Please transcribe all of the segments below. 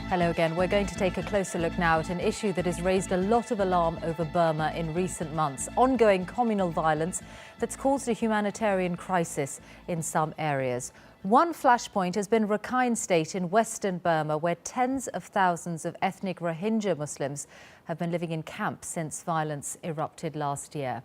Hello again. We're going to take a closer look now at an issue that has raised a lot of alarm over Burma in recent months. Ongoing communal violence that's caused a humanitarian crisis in some areas. One flashpoint has been Rakhine State in western Burma, where tens of thousands of ethnic Rohingya Muslims have been living in camps since violence erupted last year.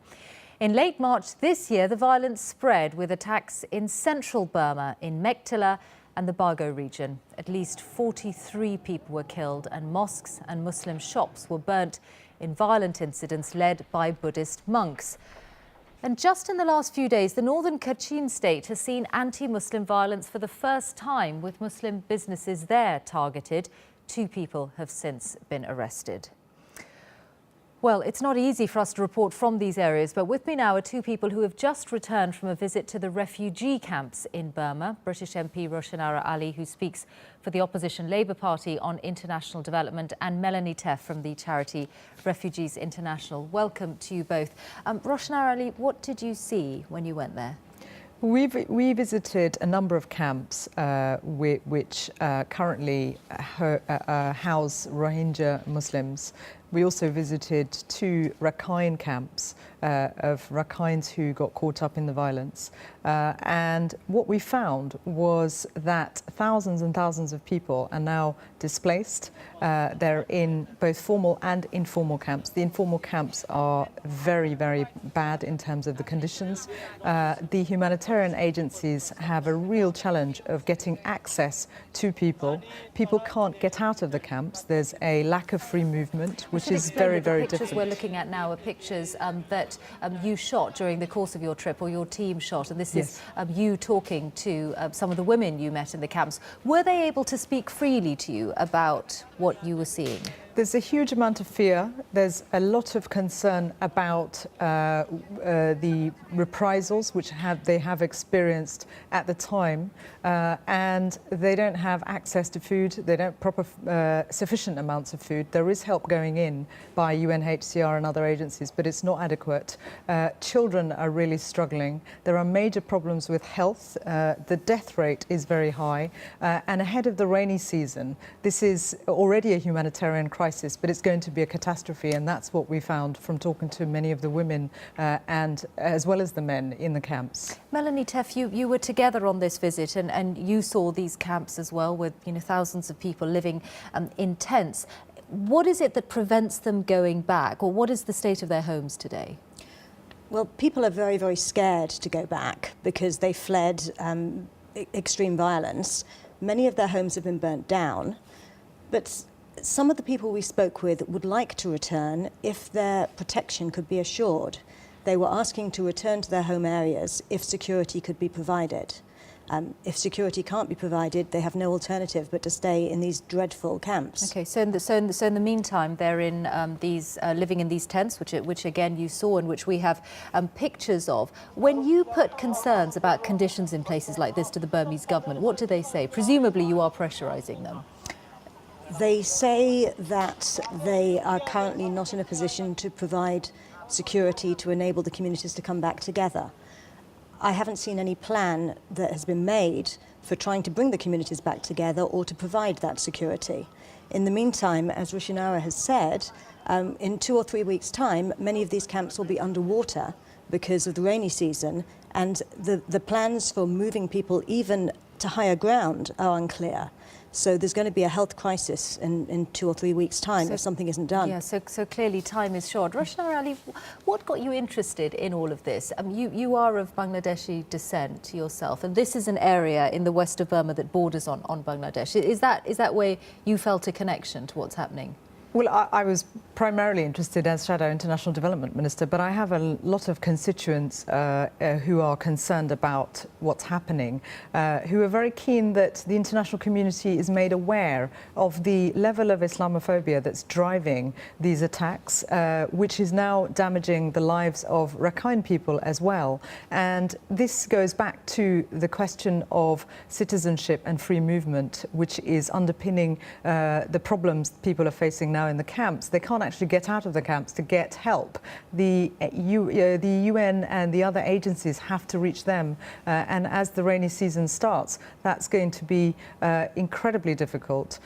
In late March this year, the violence spread with attacks in central Burma, in Mektela and the Bago region. At least 43 people were killed and mosques and Muslim shops were burnt in violent incidents led by Buddhist monks. And just in the last few days, the northern Kachin state has seen anti-Muslim violence for the first time, with Muslim businesses there targeted. 2 people have since been arrested. Well, it's not easy for us to report from these areas, but with me now are 2 people who have just returned from a visit to the refugee camps in Burma. British MP Roshanara Ali, who speaks for the opposition Labour Party on international development, and Melanie Teff from the charity Refugees International. Welcome to you both. Roshanara Ali, what did you see when you went there? We visited a number of camps which currently house Rohingya Muslims. We also visited 2 Rakhine camps of Rakhines who got caught up in the violence. And what we found was that thousands and thousands of people are now displaced. They're in both formal and informal camps. The informal camps are very, very bad in terms of the conditions. The humanitarian agencies have a real challenge of getting access to people. People can't get out of the camps. There's a lack of free movement, which is very, very difficult. The pictures we're looking at now are pictures that you shot during the course of your trip, or your team shot, and this is you talking to some of the women you met in the camps. Were they able to speak freely to you about what you were seeing? There's a huge amount of fear. There's a lot of concern about the reprisals which they have experienced at the time, and they don't have access to food. They don't sufficient amounts of food. There is help going in by UNHCR and other agencies, but it's not adequate. Children are really struggling. There are major problems with health. The death rate is very high, and ahead of the rainy season, this is already a humanitarian crisis, but it's going to be a catastrophe, and that's what we found from talking to many of the women and as well as the men in the camps. Melanie Teff, you were together on this visit, and you saw these camps as well, with thousands of people living in tents. What is it that prevents them going back, or what is the state of their homes today? Well, people are very, very scared to go back because they fled extreme violence. Many of their homes have been burnt down, but some of the people we spoke with would like to return if their protection could be assured. They were asking to return to their home areas if security could be provided. If security can't be provided, they have no alternative but to stay in these dreadful camps. Okay, so in the meantime, they're in living in these tents, which again you saw and which we have pictures of. When you put concerns about conditions in places like this to the Burmese government, what do they say? Presumably you are pressurising them. They say that they are currently not in a position to provide security to enable the communities to come back together. I haven't seen any plan that has been made for trying to bring the communities back together or to provide that security. In the meantime, as Roshanara has said, in 2 or 3 weeks' time, many of these camps will be underwater because of the rainy season, and the plans for moving people even to higher ground are unclear. So there's going to be a health crisis in 2 or 3 weeks' time if something isn't done. Yeah, so clearly time is short. Roshanara Ali, what got you interested in all of this? You are of Bangladeshi descent yourself, and this is an area in the west of Burma that borders on Bangladesh. Is that where you felt a connection to what's happening? Well, I was primarily interested as Shadow International Development Minister, but I have a lot of constituents who are concerned about what's happening, who are very keen that the international community is made aware of the level of Islamophobia that's driving these attacks, which is now damaging the lives of Rakhine people as well. And this goes back to the question of citizenship and free movement, which is underpinning the problems people are facing now now in the camps, they can't actually get out of the camps to get help. The UN and the other agencies have to reach them. And as the rainy season starts, that's going to be incredibly difficult.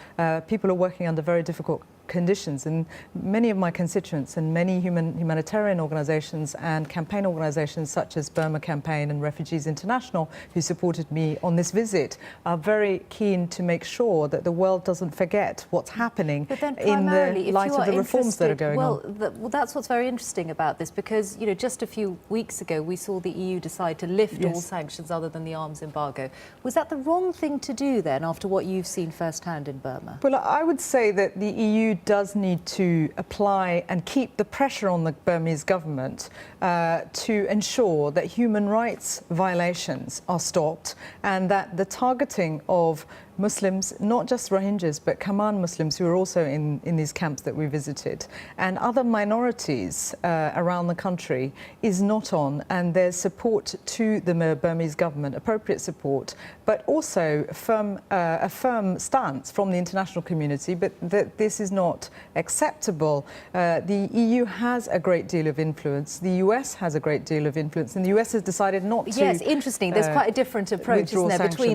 People are working under very difficult conditions, and many of my constituents and many humanitarian organisations and campaign organisations such as Burma Campaign and Refugees International, who supported me on this visit, are very keen to make sure that the world doesn't forget what's happening in the light of the reforms that are going on. Well, that's what's very interesting about this, because just a few weeks ago we saw the EU decide to lift all sanctions other than the arms embargo. Was that the wrong thing to do then, after what you've seen firsthand in Burma? Well, I would say that the EU does need to apply and keep the pressure on the Burmese government to ensure that human rights violations are stopped, and that the targeting of Muslims, not just Rohingyas, but Kaman Muslims who are also in these camps that we visited, and other minorities around the country is not on, and there's support to the Burmese government, appropriate support, but also a firm stance from the international community, but that this is not acceptable. The EU has a great deal of influence, the US has a great deal of influence, and the US has decided not to. Yes, interesting. There's quite a different approach, isn't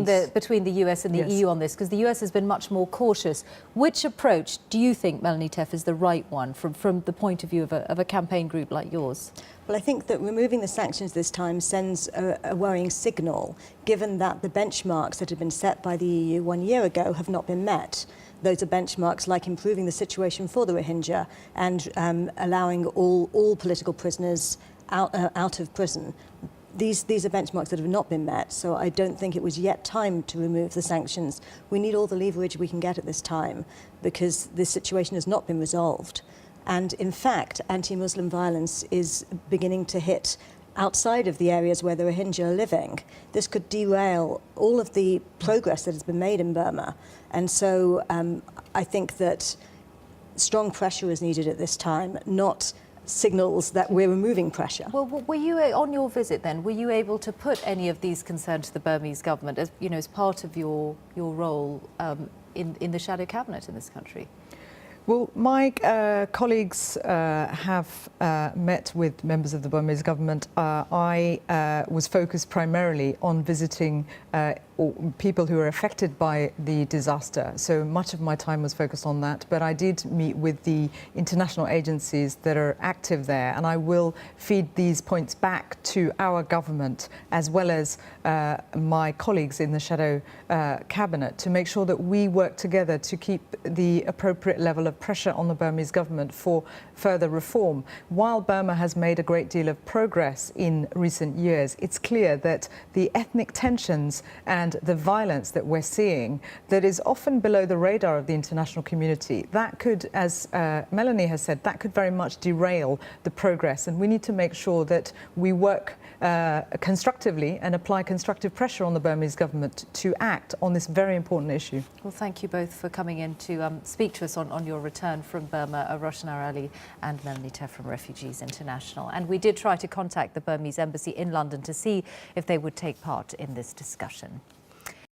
there, between the US and the EU on this, because the US has been much more cautious. Which approach do you think, Melanie Teff, is the right one from the point of view of a campaign group like yours? Well, I think that removing the sanctions this time sends a worrying signal, given that the benchmarks that had been set by the EU 1 year ago have not been met. Those are benchmarks like improving the situation for the Rohingya and allowing all political prisoners out of prison. These are benchmarks that have not been met, so I don't think it was yet time to remove the sanctions. We need all the leverage we can get at this time, because this situation has not been resolved. And in fact, anti-Muslim violence is beginning to hit outside of the areas where the Rohingya are living. This could derail all of the progress that has been made in Burma. And so I think that strong pressure is needed at this time, not signals that we're removing pressure. Well, were you, on your visit then, were you able to put any of these concerns to the Burmese government as, as part of your role in the shadow cabinet in this country? Well, my colleagues have met with members of the Burmese government. I was focused primarily on visiting people who were affected by the disaster. So much of my time was focused on that. But I did meet with the international agencies that are active there. And I will feed these points back to our government, as well as my colleagues in the shadow cabinet, to make sure that we work together to keep the appropriate level of pressure on the Burmese government for further reform. While Burma has made a great deal of progress in recent years, it's clear that the ethnic tensions and the violence that we're seeing, that is often below the radar of the international community, that could, as Melanie has said, that could very much derail the progress. And we need to make sure that we work constructively and apply constructive pressure on the Burmese government to act on this very important issue. Well, thank you both for coming in to speak to us on your return from Burma, Roshan Arali and Melanie Teff from Refugees International. And we did try to contact the Burmese embassy in London to see if they would take part in this discussion.